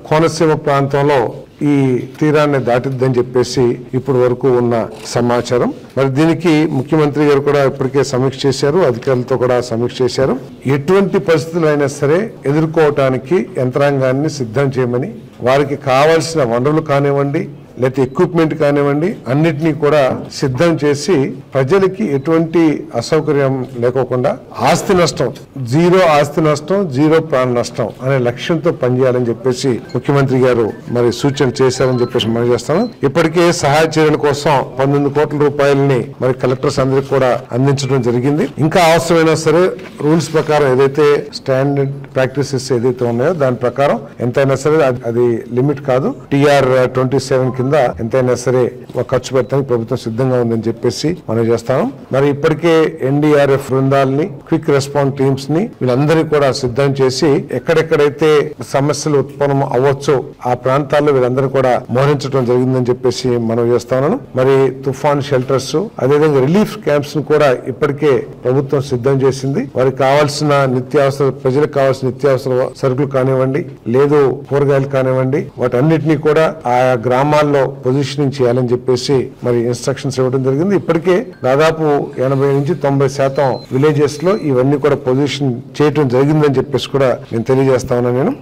కోనసీమ ప్రాంతంలో ఈ తీరాన్ని దాటిద్దని చెప్పేసి ఇప్పుడు వరకు ఉన్న సమాచారం. మరి దీనికి ముఖ్యమంత్రి గారు కూడా ఇప్పటికే సమీక్ష చేశారు, అధికారులతో కూడా సమీక్ష చేశారు. ఎటువంటి పరిస్థితులు అయినా సరే ఎదుర్కోవటానికి యంత్రాంగాన్ని సిద్ధం చేయమని, వారికి కావాల్సిన వనరులు కానివ్వండి, లేకపోతే ఎక్విప్మెంట్ కానివ్వండి, అన్నిటినీ కూడా సిద్ధం చేసి ప్రజలకి ఎటువంటి అసౌకర్యం లేకోకుండా ఆస్తి నష్టం జీరో ప్రాణ నష్టం అనే లక్ష్యంతో పనిచేయాలని చెప్పేసి ముఖ్యమంత్రి గారు మరి సూచన చేశారని చెప్పేసి మనం చేస్తాను. ఇప్పటికే సహాయ చర్యల కోసం 19 కోట్ల రూపాయలని మరి కలెక్టర్స్ అందరికి కూడా అందించడం జరిగింది. ఇంకా అవసరమైనా సరే రూల్స్ ప్రకారం ఏదైతే స్టాండర్డ్ ప్రాక్టీసెస్ ఏదైతే ఉన్నాయో దాని ప్రకారం ఎంతైనా సరే అది లిమిట్ కాదు. TR 27 కింద ఎంతైనా సరే ఖర్చు పెట్టడానికి ప్రభుత్వం సిద్ధంగా ఉందని చెప్పేసి మనం చేస్తాం. మరి ఇప్పటికే NDRF బృందాలని, క్విక్ రెస్పాన్స్ టీమ్స్ ని వీళ్ళందరినీ కూడా సిద్ధం చేసి ఎక్కడెక్కడైతే సమస్యలు ఉత్పన్నం అవ్వచ్చో ఆ ప్రాంతాల్లో వీళ్ళందరూ కూడా మోహరించడం జరిగిందని చెప్పేసి మనం చేస్తాను. మరి తుఫాన్ షెల్టర్స్, అదేవిధంగా రిలీఫ్ క్యాంప్స్ ను కూడా ఇప్పటికే ప్రభుత్వం సిద్ధం చేసింది. వారికి కావాల్సిన ప్రజలకు కావాల్సిన నిత్యావసర సరుకులు కానివ్వండి, లేదు కూరగాయలు కానివ్వండి, వాటన్నిటినీ కూడా ఆయా గ్రామాల్లో పొజిషనింగ్ చేయాలని చెప్పేసి మరి ఇన్స్ట్రక్షన్స్ ఇవ్వడం జరిగింది. ఇప్పటికే దాదాపు 80 నుంచి 90% విలేజెస్ లో ఇవన్నీ కూడా పొజిషన్ చేయడం జరిగిందని చెప్పేసి కూడా నేను తెలియజేస్తా ఉన్నాను.